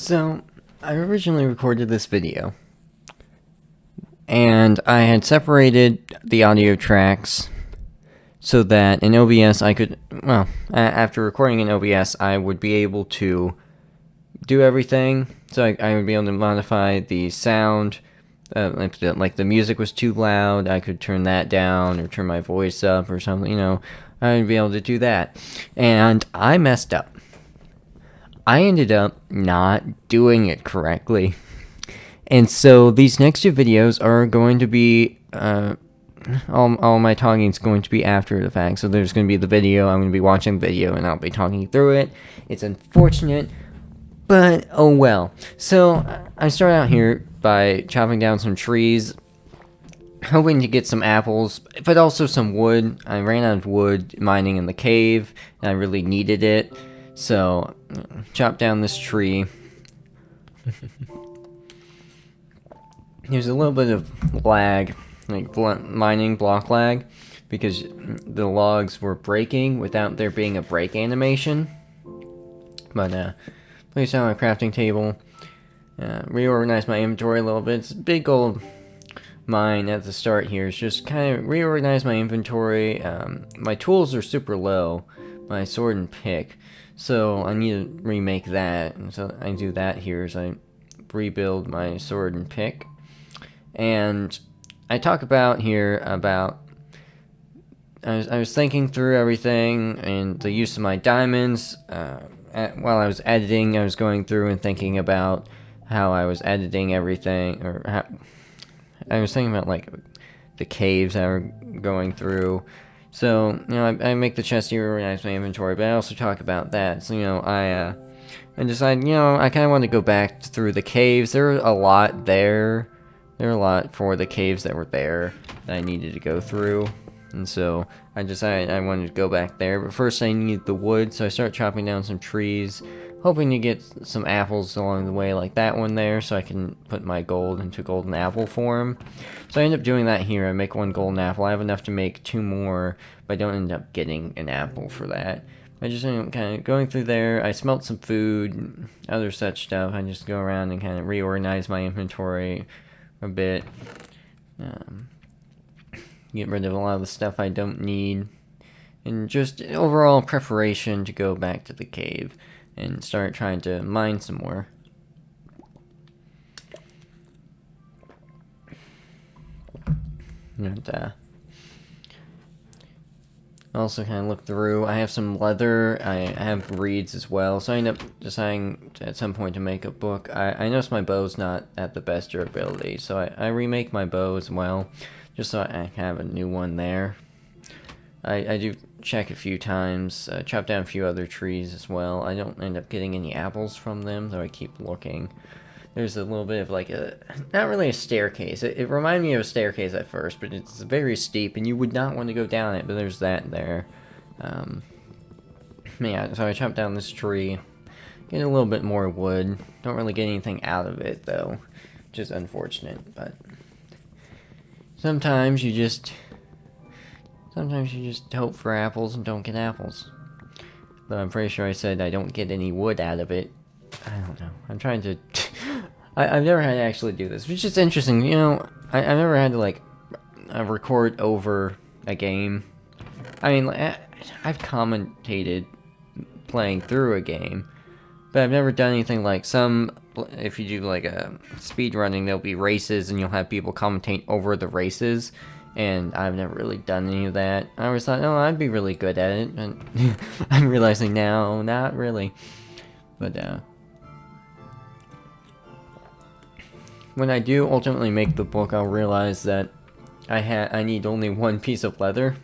So, I originally recorded this video, and I had separated the audio tracks so that in OBS I could, after recording in OBS, I would be able to do everything. So I would be able to modify the sound. If the music was too loud, I could turn that down or turn my voice up or something, I would be able to do that. And I messed up. I ended up not doing it correctly. And so these next two videos are going to be, all my talking is going to be after the fact. So there's going to be the video, I'm going to be watching the video, and I'll be talking through it. It's unfortunate, but oh well. So I start out here by chopping down some trees, hoping to get some apples, but also some wood. I ran out of wood mining in the cave, and I really needed it. So, chop down this tree. There's a little bit of lag, like mining block lag, because the logs were breaking without there being a break animation. But, place down my crafting table, reorganize my inventory a little bit. It's a big old mine at the start here. It's just kind of reorganize my inventory. My tools are super low, my sword and pick. So I need to remake that, and so I do that here as I rebuild my sword and pick. And I talk about here about, I was thinking through everything and the use of my diamonds. While I was editing, I was going through and thinking about how I was editing everything, or how, I was thinking about like the caves I were going through. So, I make the chest to reorganize my inventory, but I also talk about that. So, I decide, I kind of want to go back through the caves. There were a lot there. There were a lot for the caves that were there that I needed to go through. And so, I decided I wanted to go back there. But first I need the wood, so I start chopping down some trees, hoping to get some apples along the way, like that one there, so I can put my gold into golden apple form. So I end up doing that here. I make one golden apple. I have enough to make two more, but I don't end up getting an apple for that. I just end up kind of going through there. I smelt some food, other such stuff. I just go around and kind of reorganize my inventory a bit. Get rid of a lot of the stuff I don't need. And just overall preparation to go back to the cave and start trying to mine some more. And also kind of look through. I have some leather. I have reeds as well. So I end up deciding at some point to make a book. I noticed my bow's not at the best durability, so I remake my bow as well, just so I have a new one there. I do check a few times, chop down a few other trees as well. I don't end up getting any apples from them, though I keep looking. There's a little bit of like not really a staircase. It reminded me of a staircase at first, but it's very steep, and you would not want to go down it, but there's that there. Yeah, so I chopped down this tree, get a little bit more wood. Don't really get anything out of it, though, which is unfortunate, but sometimes you just hope for apples and don't get apples. But I'm pretty sure I said I don't get any wood out of it. I don't know. I'm trying to... I've never had to actually do this, which is interesting. I've never had to, like, record over a game. I mean, I've commentated playing through a game, but I've never done anything like if you do, like, a speed running, there'll be races, and you'll have people commentate over the races. And I've never really done any of that. I always thought, I'd be really good at it. And I'm realizing now, not really. But, when I do ultimately make the book, I'll realize that I need only one piece of leather.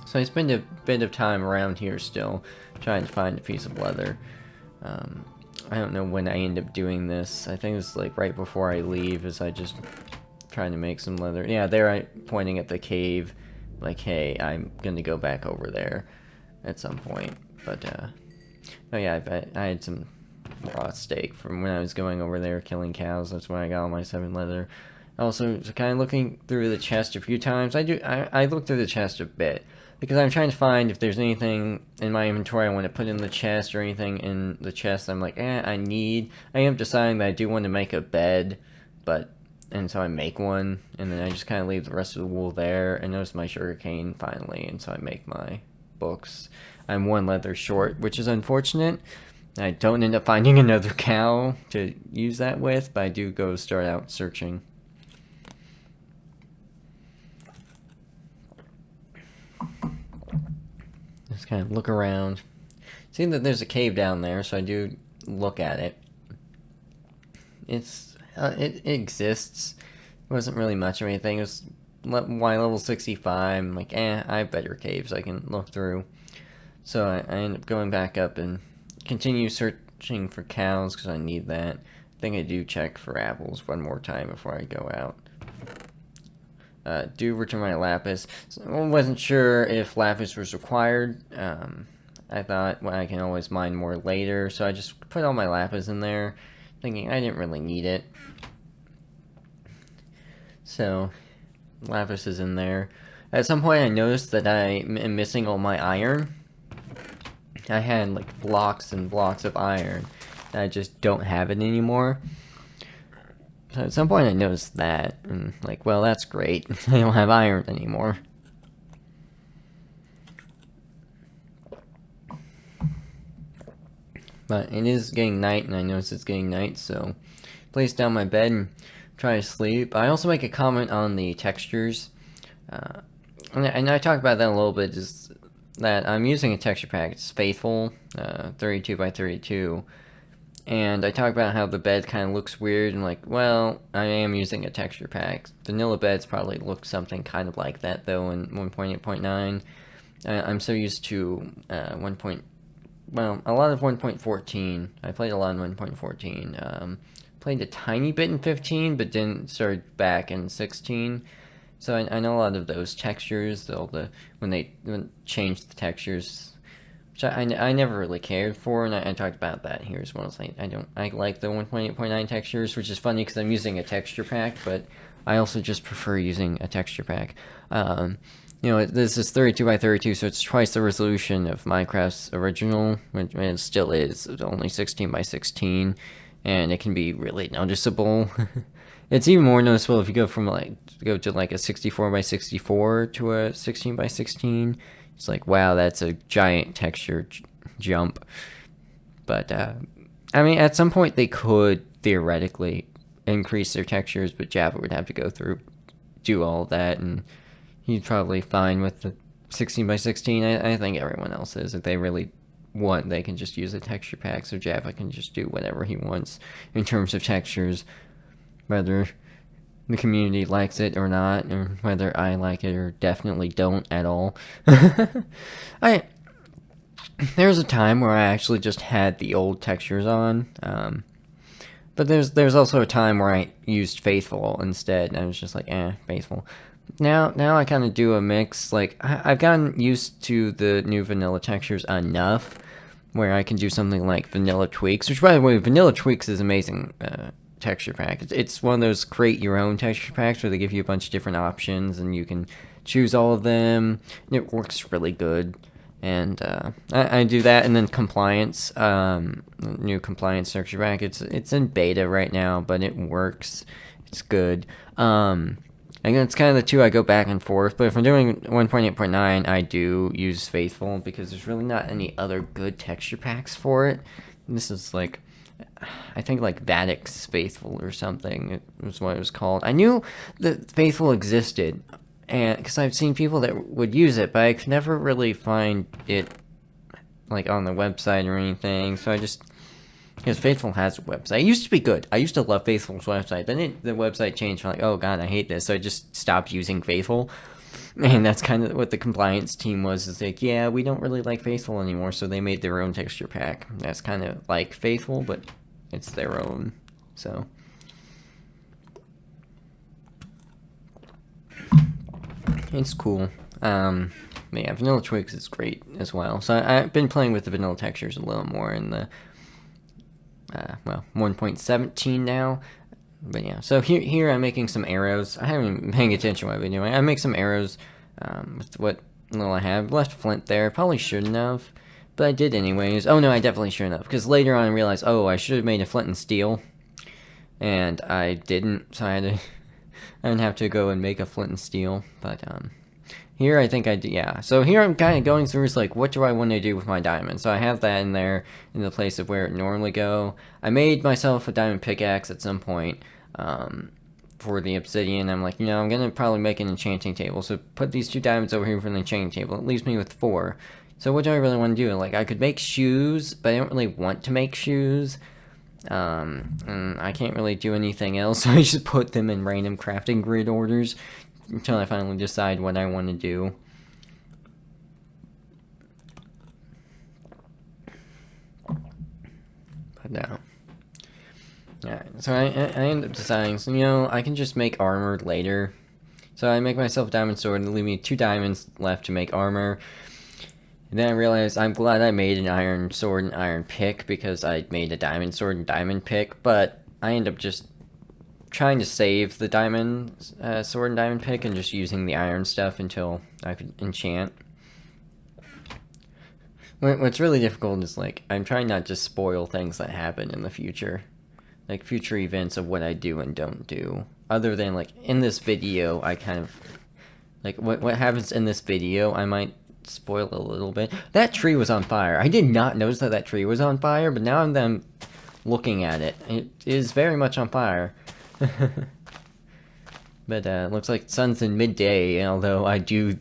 So I spend a bit of time around here still, trying to find a piece of leather. I don't know when I end up doing this. I think it's like right before I leave, as I just trying to make some leather. Yeah, there I pointing at the cave, like, hey, I'm gonna go back over there at some point. But oh yeah, I had some raw steak from when I was going over there killing cows. That's when I got all my 7 leather. Also, kind of looking through the chest a few times. I look through the chest a bit, because I'm trying to find if there's anything in my inventory I want to put in the chest or anything in the chest I'm like, I am deciding that I do want to make a bed, and so I make one, and then I just kind of leave the rest of the wool there. I notice my sugarcane finally, and so I make my books. I'm one leather short, which is unfortunate. I don't end up finding another cow to use that with, but I do go start out searching. Just kind of look around. See that there's a cave down there, so I do look at it. It exists. It wasn't really much of anything. It was Y level 65. I'm like, I have better caves I can look through. So I end up going back up and continue searching for cows because I need that. I think I do check for apples one more time before I go out. Do return my lapis. So I wasn't sure if lapis was required. I thought, well, I can always mine more later, so I just put all my lapis in there, thinking I didn't really need it. So, lapis is in there. At some point I noticed that I am missing all my iron. I had like blocks and blocks of iron, and I just don't have it anymore. So at some point I noticed that, and like, well, that's great. I don't have iron anymore. But it is getting night, and I notice it's getting night, so place down my bed and try to sleep. I also make a comment on the textures, and I talked about that a little bit, just that I'm using a texture pack. It's Faithful, 32 by 32, and I talk about how the bed kind of looks weird, and like, well, I am using a texture pack. Vanilla beds probably look something kind of like that, though, in 1.8.9. I'm so used to a lot of 1.14. I played a lot in 1.14. Played a tiny bit in 15, but didn't start back in 16. So I know a lot of those textures, when they changed the textures, which I never really cared for, and I talked about that here as well. It's like, I like the 1.8.9 textures, which is funny because I'm using a texture pack, but I also just prefer using a texture pack. This is 32 by 32, so it's twice the resolution of Minecraft's original, which it still is. It's only 16 by 16, and it can be really noticeable. It's even more noticeable if you go to a 64 by 64 to a 16 by 16. It's like, wow, that's a giant texture jump. But, I mean, at some point they could theoretically increase their textures, but Java would have to do all that, and he's probably fine with the 16 by 16. I think everyone else is. If they really want, they can just use a texture pack, so Java can just do whatever he wants in terms of textures, whether the community likes it or not, or whether I like it or definitely don't at all. There was a time where I actually just had the old textures on, but there's also a time where I used Faithful instead, and I was just like, Faithful. Now I kind of do a mix. Like, I've gotten used to the new vanilla textures enough where I can do something like Vanilla Tweaks, which, by the way, Vanilla Tweaks is amazing texture pack. It's one of those create your own texture packs where they give you a bunch of different options and you can choose all of them. It works really good. And I do that, and then Compliance, new Compliance texture pack. It's in beta right now, but it works. It's good. And it's kind of the two I go back and forth, but if I'm doing 1.8.9, I do use Faithful, because there's really not any other good texture packs for it. And this is like, I think like Vadix Faithful or something, it was what it was called. I knew that Faithful existed, and because I've seen people that would use it, but I could never really find it like on the website or anything, so because Faithful has a website. It used to be good. I used to love Faithful's website. Then the website changed. I'm like, oh god, I hate this. So I just stopped using Faithful. And that's kind of what the Compliance team was. Is like, yeah, we don't really like Faithful anymore. So they made their own texture pack. That's kind of like Faithful, but it's their own. So it's cool. Yeah, Vanilla Twigs is great as well. So I've been playing with the vanilla textures a little more in the 1.17 now. But yeah, so here I'm making some arrows. I haven't been paying attention to what I've been doing. I make some arrows with what little I have. Left flint there. Probably shouldn't have. But I did anyways. Oh no, I definitely shouldn't have. Because later on I realized, oh, I should have made a flint and steel. And I didn't. So I had to... I didn't have to go and make a flint and steel. But, here I think I did, yeah. So here I'm kind of going through, is like, what do I want to do with my diamond? So I have that in there, in the place of where it normally go. I made myself a diamond pickaxe at some point, for the obsidian. I'm like, I'm gonna probably make an enchanting table. So put these 2 diamonds over here for the enchanting table. It leaves me with 4. So what do I really want to do? Like, I could make shoes, but I don't really want to make shoes. And I can't really do anything else, so I just put them in random crafting grid orders until I finally decide what I want to do. But no. Alright, so I end up deciding, so, I can just make armor later. So I make myself a diamond sword and leave me 2 diamonds left to make armor. And then I realized I'm glad I made an iron sword and iron pick, because I made a diamond sword and diamond pick, but I end up just trying to save the diamond sword and diamond pick and just using the iron stuff until I could enchant. What's really difficult is, like, I'm trying not to spoil things that happen in the future. Like, future events of what I do and don't do. Other than, like, in this video, I kind of... Like, what happens in this video, I might spoil a little bit. That tree was on fire. I did not notice that tree was on fire, but now I'm looking at it. It is very much on fire. But looks like the sun's in midday, although I do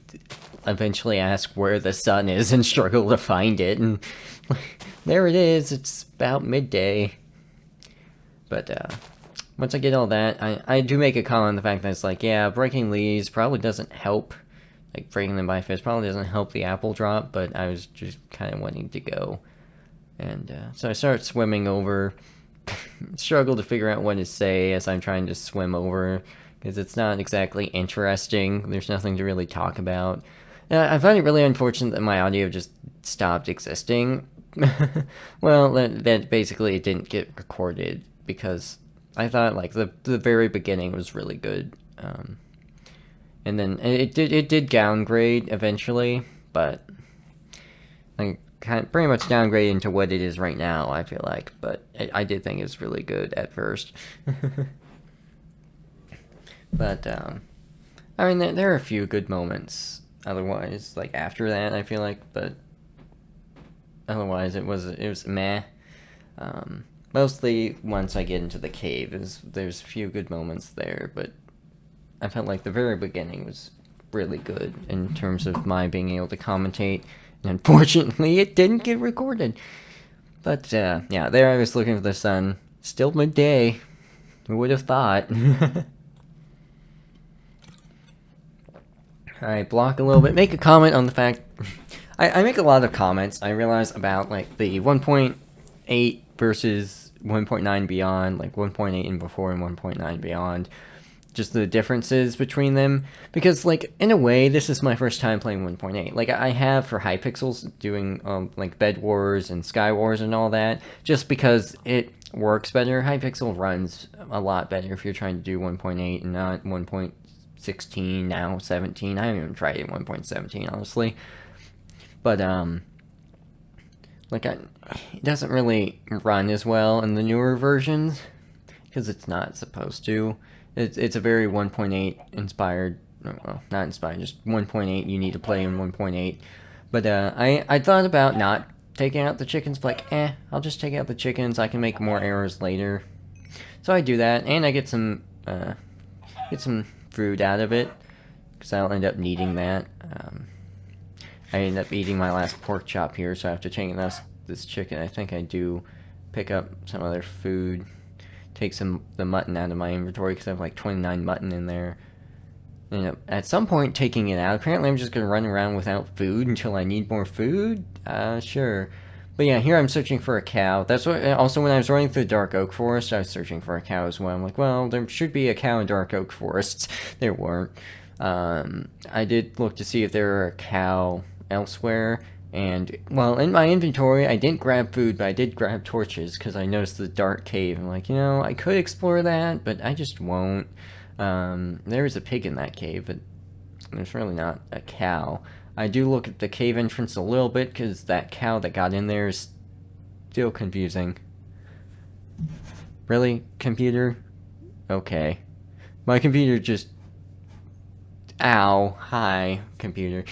eventually ask where the sun is and struggle to find it, and there it is. It's about midday. But once I get all that, I do make a comment on the fact that it's like, yeah, breaking leaves probably doesn't help. Like, breaking them by fist probably doesn't help the apple drop, but I was just kind of wanting to go. And so I start swimming over. Struggle to figure out what to say as I'm trying to swim over, because it's not exactly interesting. There's nothing to really talk about. I find it really unfortunate that my audio just stopped existing. Well, that basically it didn't get recorded, because I thought, like, the very beginning was really good. And then it did downgrade eventually, but like pretty much downgrade into what it is right now, I feel like. But I did think it was really good at first. But I mean, there are a few good moments. Otherwise, like after that, I feel like, but otherwise it was meh. Mostly once I get into the cave, there's a few good moments there, but I felt like the very beginning was really good in terms of my being able to commentate, and unfortunately it didn't get recorded. But yeah, there I was looking for the sun. Still midday. Who would have thought? Alright, block a little bit. Make a comment on the fact... I make a lot of comments, I realize, about like the 1.8 versus 1.9 beyond, like 1.8 and before and 1.9 beyond. Just the differences between them, because, like, in a way, this is my first time playing 1.8. Like, I have for Hypixels doing, like, Bed Wars and Sky Wars and all that, just because it works better. Hypixel runs a lot better if you're trying to do 1.8 and not 1.16, now 17. I haven't even tried it in 1.17, honestly. But, like, it doesn't really run as well in the newer versions, because it's not supposed to. It's a very 1.8 inspired, well, not inspired, just 1.8, you need to play in 1.8. But I thought about not taking out the chickens, but like, I'll just take out the chickens, I can make more arrows later. So I do that, and I get some food out of it, because I'll end up needing that. I end up eating my last pork chop here, so I have to change this chicken. I think I do pick up some other food. Take the mutton out of my inventory, because I have like 29 mutton in there. And at some point taking it out. Apparently I'm just going to run around without food until I need more food? Sure. But yeah, here I'm searching for a cow. That's what, also when I was running through Dark Oak Forest, I was searching for a cow as well. I'm like, well, there should be a cow in Dark Oak Forests. There weren't. I did look to see if there were a cow elsewhere. And, well, in my inventory, I didn't grab food, but I did grab torches, because I noticed the dark cave. I'm like, I could explore that, but I just won't. There is a pig in that cave, but there's really not a cow. I do look at the cave entrance a little bit because that cow that got in there is still confusing. Really, computer? Okay. My computer just... Ow. Hi, computer.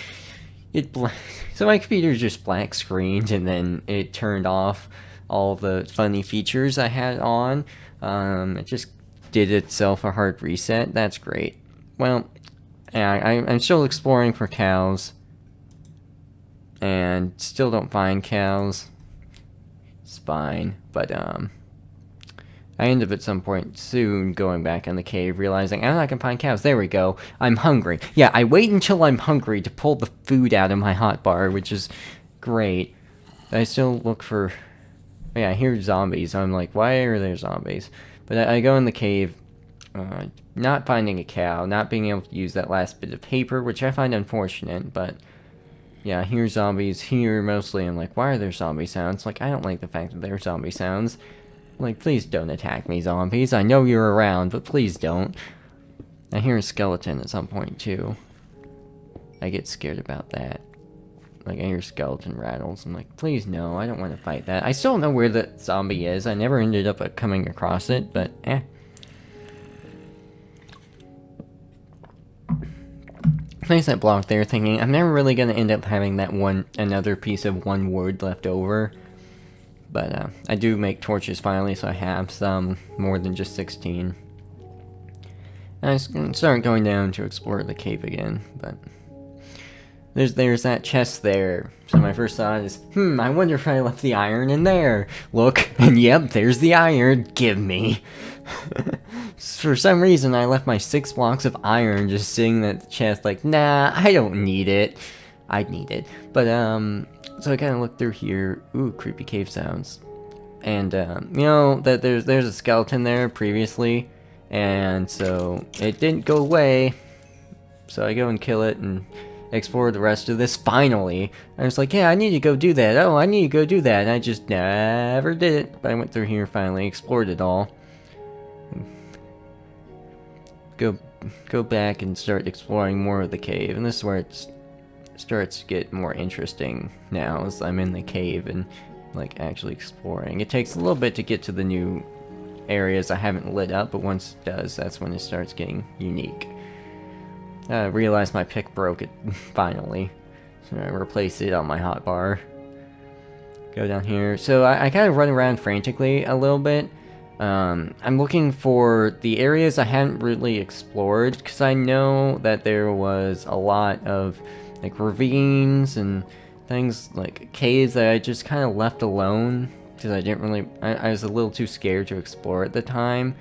So my computer just black screened and then it turned off all the funny features I had on. It just did itself a hard reset. That's great. Well, yeah, I'm still exploring for cows. And still don't find cows. It's fine. But, I end up at some point soon going back in the cave, realizing I'm not gonna find cows. There we go. I'm hungry. Yeah, I wait until I'm hungry to pull the food out of my hotbar, which is great. I still look for... Yeah, I hear zombies. I'm like, why are there zombies? But I go in the cave, not finding a cow, not being able to use that last bit of paper, which I find unfortunate, but... Yeah, I hear zombies here mostly. I'm like, why are there zombie sounds? Like, I don't like the fact that there are zombie sounds. Like, please don't attack me, zombies. I know you're around, but please don't. I hear a skeleton at some point, too. I get scared about that. Like, I hear skeleton rattles. I'm like, please no, I don't want to fight that. I still don't know where the zombie is. I never ended up coming across it, but eh. Place that block there thinking, I'm never really going to end up having that another piece of one wood left over. But I do make torches finally, so I have some, more than just 16. And I start going down to explore the cave again, but... There's that chest there. So my first thought is, I wonder if I left the iron in there. Look, and yep, there's the iron. Give me. For some reason, I left my 6 blocks of iron just sitting in the chest like, nah, I don't need it. I'd need it. But, so I kind of looked through here. Ooh, creepy cave sounds. And, you know, that there's a skeleton there previously. And so, it didn't go away. So I go and kill it and explore the rest of this finally. I was like, yeah, I need to go do that. Oh, I need to go do that. And I just never did it. But I went through here finally, explored it all. Go back and start exploring more of the cave. And this is where it starts to get more interesting now, as I'm in the cave and like actually exploring. It takes a little bit to get to the new areas I haven't lit up, but once it does, that's when it starts getting unique. I realized my pick broke it finally, so I replaced it on my hotbar. Go down here. So I kind of run around frantically a little bit. I'm looking for the areas I hadn't really explored, because I know that there was a lot of like ravines and things like caves that I just kind of left alone, because I didn't really, I was a little too scared to explore at the time.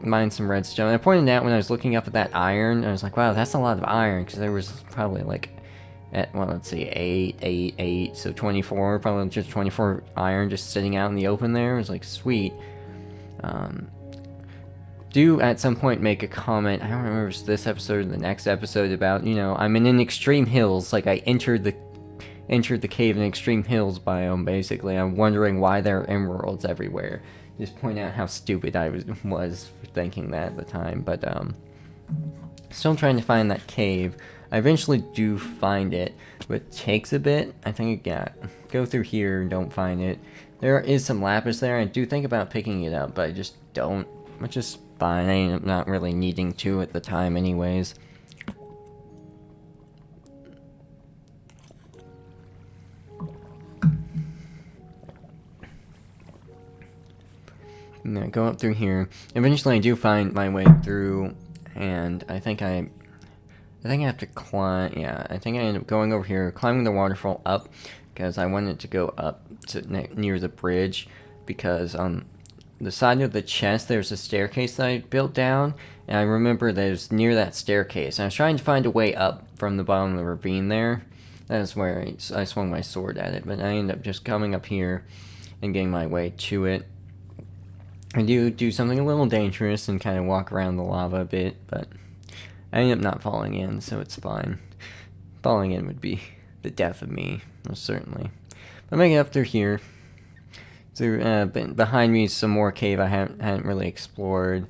Mine some redstone. I pointed out when I was looking up at that iron, I was like, wow, that's a lot of iron, because there was probably like, well, let's see, 8, so 24, probably just 24 iron just sitting out in the open there. It was like, sweet. Do at some point make a comment, I don't remember if it's this episode or the next episode, about, you know, I'm in Extreme Hills, like I entered the cave in Extreme Hills biome, basically. I'm wondering why there are emeralds everywhere. Just point out how stupid I was for thinking that at the time, but, still trying to find that cave. I eventually do find it, but it takes a bit. I think, yeah, go through here and don't find it. There is some lapis there. I do think about picking it up, but I just don't, which is fine. I'm not really needing to at the time anyways. Yeah, go up through here. Eventually I do find my way through, and I think I have to climb, yeah, I think I end up going over here, climbing the waterfall up, because I wanted to go up to near the bridge, because on the side of the chest there's a staircase that I built down, and I remember that it was near that staircase, and I was trying to find a way up from the bottom of the ravine there. That's where I swung my sword at it, but I ended up just coming up here and getting my way to it. I do something a little dangerous and kind of walk around the lava a bit, but I end up not falling in, so it's fine. Falling in would be the death of me, most certainly. But I'm making it up through here. So, behind me is some more cave I hadn't really explored.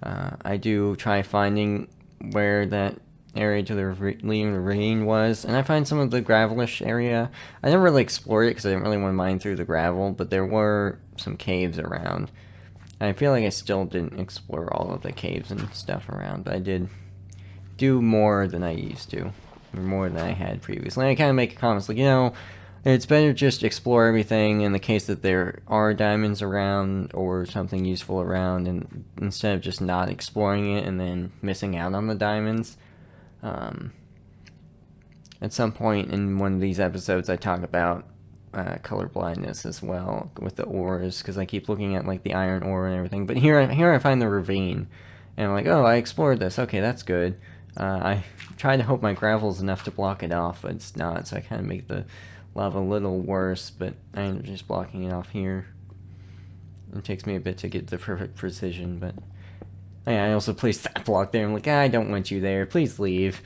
I do try finding where that area to the ravine was, and I find some of the gravelish area. I never really explored it because I didn't really want to mine through the gravel, but there were some caves around. I feel like I still didn't explore all of the caves and stuff around, but I did do more than I used to, or more than I had previously. And I kind of make comments like, it's better just explore everything in the case that there are diamonds around or something useful around, and instead of just not exploring it and then missing out on the diamonds. At some point in one of these episodes, I talk about color blindness as well with the ores, because I keep looking at like the iron ore and everything. But here I find the ravine, and I'm like, oh, I explored this. Okay, that's good. I try to hope my gravel's enough to block it off, but it's not, so I kind of make the lava a little worse, but I end up just blocking it off here. It takes me a bit to get the perfect precision, but yeah, I also placed that block there. I'm like, I don't want you there, please leave.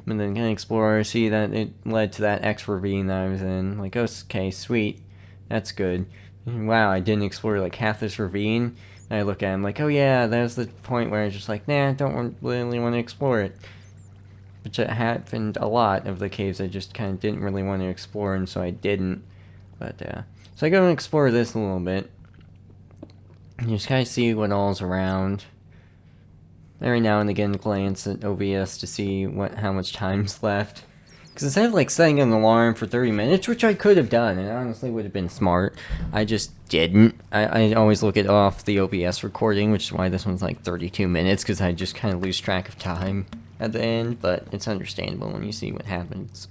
And then can explore, see that it led to that X ravine that I was in. Like, okay, sweet, that's good. Wow, I didn't explore like half this ravine. And I look at it, I'm like, oh yeah, that was the point where I was just like, nah, don't really want to explore it. Which happened a lot of the caves I just kind of didn't really want to explore, and so I didn't. But, so I go and explore this a little bit. You just kind of see what all's around. Every now and again glance at OBS to see how much time's left. Because instead of like setting an alarm for 30 minutes, which I could have done, and honestly would have been smart, I just didn't. I always look it off the OBS recording, which is why this one's like 32 minutes, because I just kind of lose track of time at the end, but it's understandable when you see what happens.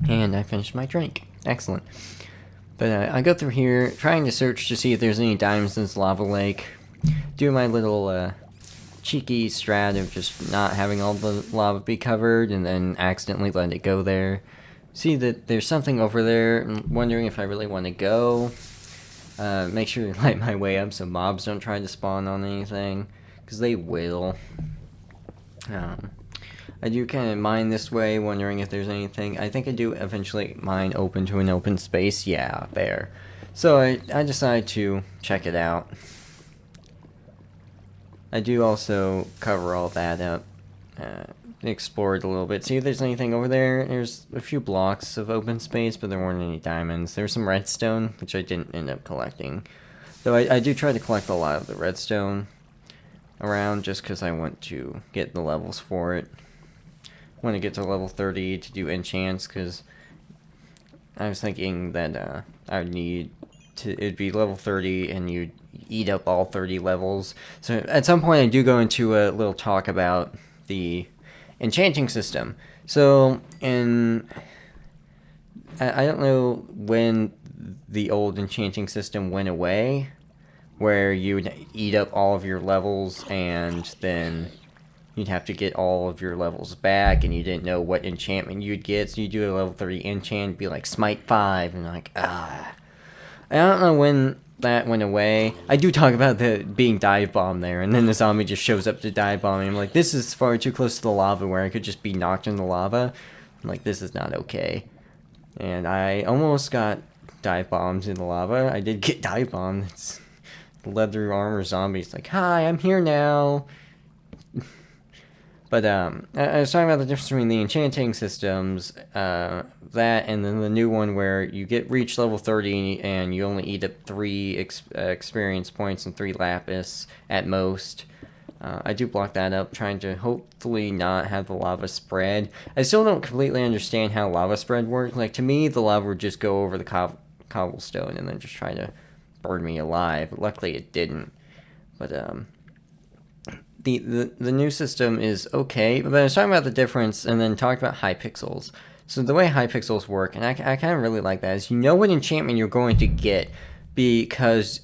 And I finished my drink. Excellent. But I go through here, trying to search to see if there's any diamonds in this lava lake. Do my little cheeky strat of just not having all the lava be covered, and then accidentally let it go there. See that there's something over there, and wondering if I really want to go. Make sure to light my way up so mobs don't try to spawn on anything, because they will. I do kind of mine this way, wondering if there's anything. I think I do eventually mine open to an open space. Yeah, there. So I decided to check it out. I do also cover all that up. Explore it a little bit. See if there's anything over there. There's a few blocks of open space, but there weren't any diamonds. There's some redstone, which I didn't end up collecting. Though I do try to collect a lot of the redstone around, just because I want to get the levels for it. I want to get to level 30 to do enchants, because I was thinking that I would need to, it'd be level 30 and you'd eat up all 30 levels. So at some point I do go into a little talk about the enchanting system. So I don't know when the old enchanting system went away, where you would eat up all of your levels and then you'd have to get all of your levels back, and you didn't know what enchantment you'd get, so you do a level 30 enchant, be like Smite 5, and like, I don't know when that went away. I do talk about the being dive bomb there, and then the zombie just shows up to dive bomb me. I'm like, this is far too close to the lava where I could just be knocked in the lava. I'm like, this is not okay. And I almost got dive bombed in the lava. I did get dive bombed. It's leather armor zombies like, hi, I'm here now. But I was talking about the difference between the enchanting systems, that, and then the new one where you reach level 30 and you only eat up 3 experience points and 3 lapis at most. I do block that up, trying to hopefully not have the lava spread. I still don't completely understand how lava spread works. Like, to me, the lava would just go over the cobblestone and then just try to burn me alive. Luckily, it didn't. But, The new system is okay, but I was talking about the difference and then talked about Hypixels. So the way Hypixels work, and I kind of really like that, is you know what enchantment you're going to get because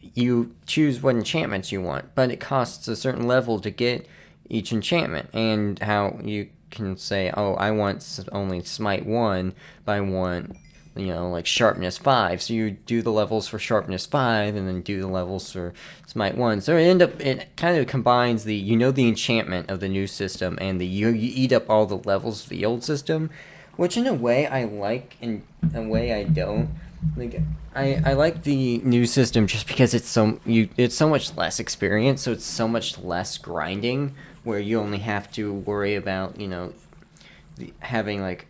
you choose what enchantments you want, but it costs a certain level to get each enchantment, and how you can say, oh, I want only Smite 1, but I want, like Sharpness 5, so you do the levels for Sharpness 5, and then do the levels for Smite 1, so it kind of combines the enchantment of the new system, and you eat up all the levels of the old system, which in a way I like, and in a way I don't. Like, I like the new system just because it's so much less experience, so it's so much less grinding, where you only have to worry about, having like,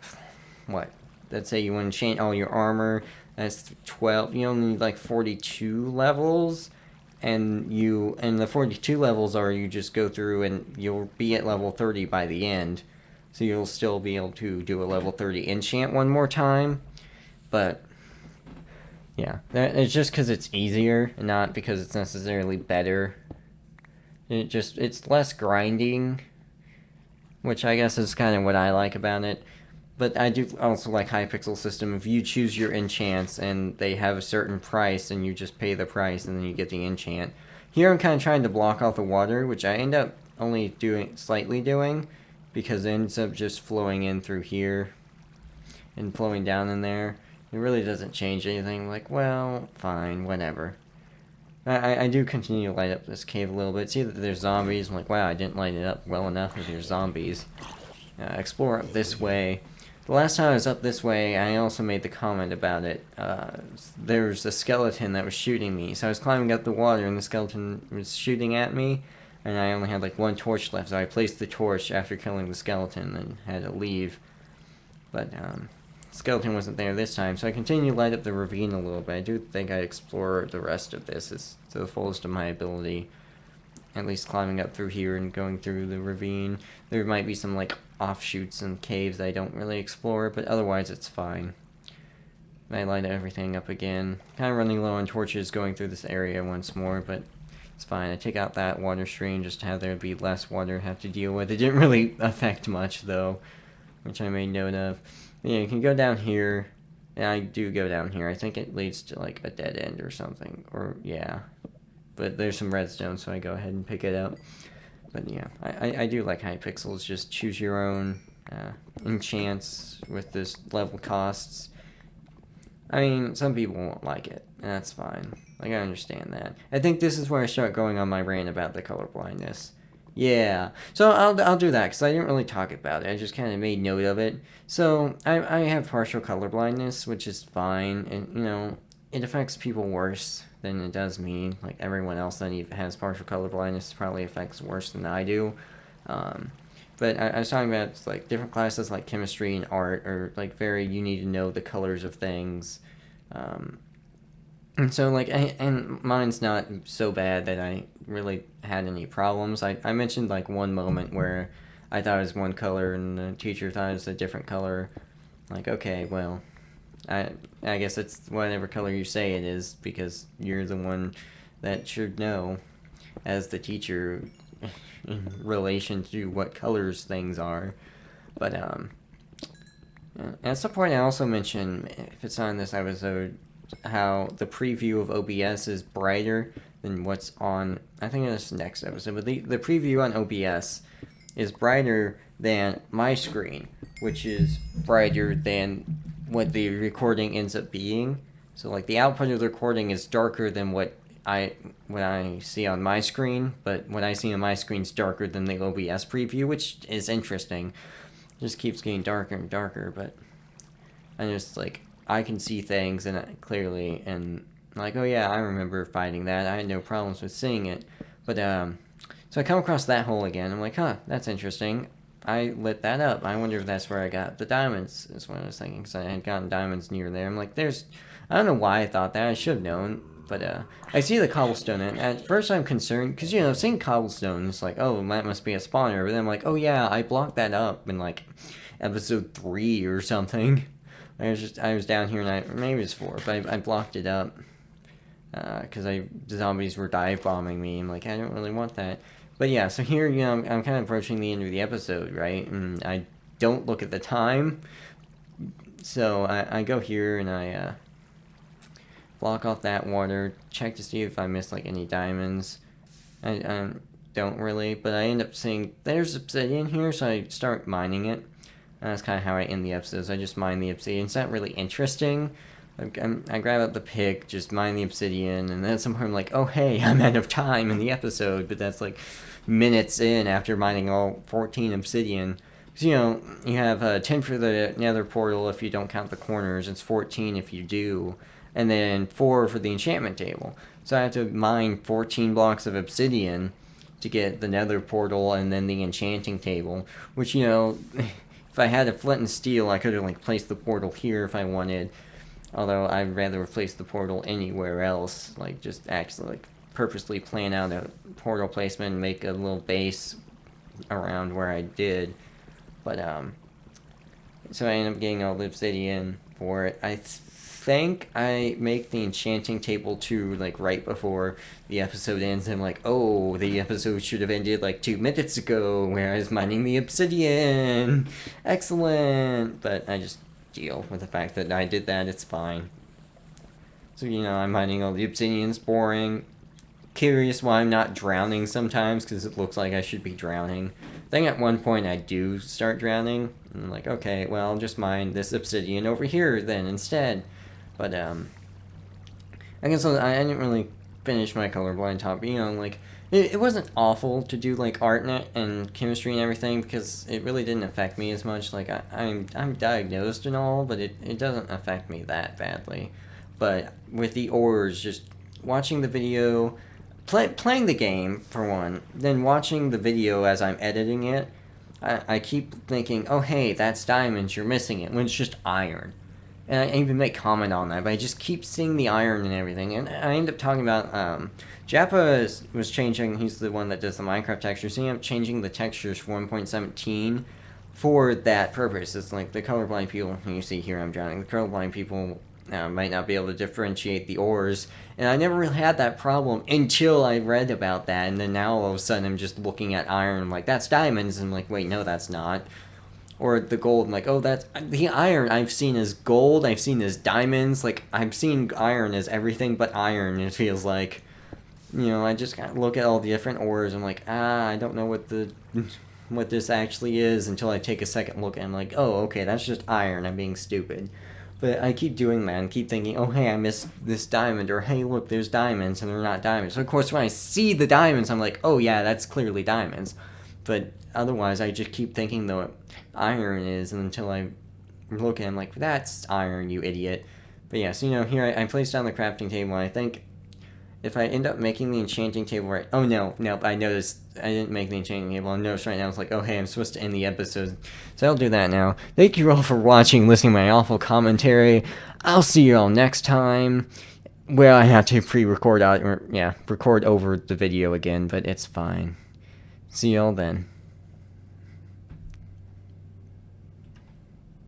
what, let's say you want to change all your armor. That's 12. You only need like 42 levels, and the 42 levels are, you just go through and you'll be at level 30 by the end, so you'll still be able to do a level 30 enchant one more time. But yeah, it's just because it's easier, not because it's necessarily better. It's less grinding, which I guess is kind of what I like about it. But I do also like Hypixel system. If you choose your enchants and they have a certain price, and you just pay the price and then you get the enchant. Here I'm kind of trying to block off the water, which I end up only slightly doing, because it ends up just flowing in through here and flowing down in there. It really doesn't change anything. Like, well, fine, whatever. I do continue to light up this cave a little bit. See that there's zombies. I'm like, wow, I didn't light it up well enough if there's zombies. Explore up this way. The last time I was up this way, I also made the comment about it. There was a skeleton that was shooting me. So I was climbing up the water, and the skeleton was shooting at me. And I only had like one torch left, so I placed the torch after killing the skeleton and had to leave. But skeleton wasn't there this time, so I continued to light up the ravine a little bit. I do think I explore the rest of this to the fullest of my ability. At least climbing up through here and going through the ravine. There might be some like offshoots and caves I don't really explore, but otherwise it's fine. I light everything up again. Kind of running low on torches going through this area once more, but it's fine. I take out that water stream just to have there be less water to have to deal with. It didn't really affect much though, which I made note of. Yeah, you can go down here, and I do go down here. I think it leads to like a dead end or something, or yeah. But there's some redstone, so I go ahead and pick it up. But yeah, I do like Hypixels. Just choose your own enchants with this level costs. I mean, some people won't like it, and that's fine. Like, I understand that. I think this is where I start going on my rant about the color blindness. Yeah, so I'll do that, because I didn't really talk about it. I just kind of made note of it. So, I have partial color blindness, which is fine, and, it affects people worse than it does me. Like, everyone else that has partial color blindness probably affects worse than I do. But I was talking about, like, different classes like chemistry and art are, like, you need to know the colors of things. And so, like, and mine's not so bad that I really had any problems. I mentioned, like, one moment where I thought it was one color and the teacher thought it was a different color. Like, okay, well, I guess it's whatever color you say it is, because you're the one that should know as the teacher in relation to what colors things are. But at some point I also mentioned, if it's on this episode, how the preview of OBS is brighter than what's on, I think in this next episode, but the preview on OBS is brighter than my screen, which is brighter than what the recording ends up being. So like the output of the recording is darker than what I see on my screen, but what I see on my screen is darker than the OBS preview, which is interesting. It just keeps getting darker and darker, but I just like I can see things and clearly, and like, oh yeah, I remember fighting that. I had no problems with seeing it, but so I come across that hole again. I'm like, huh, that's interesting. I lit that up. I wonder if that's where I got the diamonds, is what I was thinking, because I had gotten diamonds near there. I'm like, I don't know why I thought that. I should have known. But I see the cobblestone, and at first I'm concerned, because, seeing cobblestone is like, oh, that must be a spawner. But then I'm like, oh yeah, I blocked that up in, like, episode 3 or something. I was down here, and maybe it was 4, but I blocked it up. Because the zombies were dive bombing me. I'm like, I don't really want that. But yeah, so here, I'm kind of approaching the end of the episode, right? And I don't look at the time. So I go here and I block off that water, check to see if I missed like any diamonds. I don't really, but I end up seeing there's obsidian here, so I start mining it. And that's kind of how I end the episodes. I just mine the obsidian. It's not really interesting. I grab up the pick, just mine the obsidian, and then at some point I'm like, oh hey, I'm out of time in the episode, but that's like minutes in after mining all 14 obsidian. Because, you have 10 for the nether portal if you don't count the corners, it's 14 if you do. and then 4 for the enchantment table. So I have to mine 14 blocks of obsidian to get the nether portal and then the enchanting table, which, you know, if I had a flint and steel, I could have, like, placed the portal here if I wanted, although I'd rather place the portal anywhere else, like, just actually, like, purposely plan out a portal placement and make a little base around where I did, but, so I ended up getting all the obsidian for it. I think I make the enchanting table too, like, right before the episode ends. I'm like, oh, the episode should have ended like 2 minutes ago where I was mining the obsidian. Excellent. But I just deal with the fact that I did that. It's fine. So, you know, I'm mining all the obsidian. It's boring. Curious why I'm not drowning sometimes, because it looks like I should be drowning. I think at one point I do start drowning. And I'm like, okay, well, I'll just mine this obsidian over here then instead. But, I guess I didn't really finish my colorblind topic, you know, like, it wasn't awful to do, like, art and chemistry and everything, because it really didn't affect me as much. Like, I'm diagnosed and all, but it doesn't affect me that badly. But with the ores, just watching the video, playing the game, for one, then watching the video as I'm editing it, I keep thinking, oh, hey, that's diamonds, you're missing it, when it's just iron. And I even make comment on that, but I just keep seeing the iron and everything. And I end up talking about, Jappa was changing, he's the one that does the Minecraft textures, he ended up changing the textures for 1.17 for that purpose. It's like the colorblind people, you see here I'm drowning, the colorblind people might not be able to differentiate the ores. And I never really had that problem until I read about that, and then now all of a sudden I'm just looking at iron, I'm like, that's diamonds, and I'm like, wait, no, that's not. Or the gold, I'm like, oh, that's the iron I've seen as gold, I've seen as diamonds, like, I've seen iron as everything but iron, it feels like. You know, I just gotta look at all the different ores, I'm like, I don't know what this actually is until I take a second look and I'm like, oh, okay, that's just iron, I'm being stupid. But I keep doing that and keep thinking, oh, hey, I missed this diamond, or hey, look, there's diamonds, and they're not diamonds. So, of course, when I see the diamonds, I'm like, oh, yeah, that's clearly diamonds. But otherwise, I just keep thinking the iron is, and until I look at it, I'm like, that's iron, you idiot. But yeah, so, you know, here I placed down the crafting table, and I think if I end up making the enchanting table right... Oh, no, I noticed I didn't make the enchanting table. I noticed right now, it's like, oh, hey, I'm supposed to end the episode. So I'll do that now. Thank you all for watching, listening to my awful commentary. I'll see you all next time. Well, I have to pre-record out, or, yeah, record over the video again, but it's fine. See y'all then.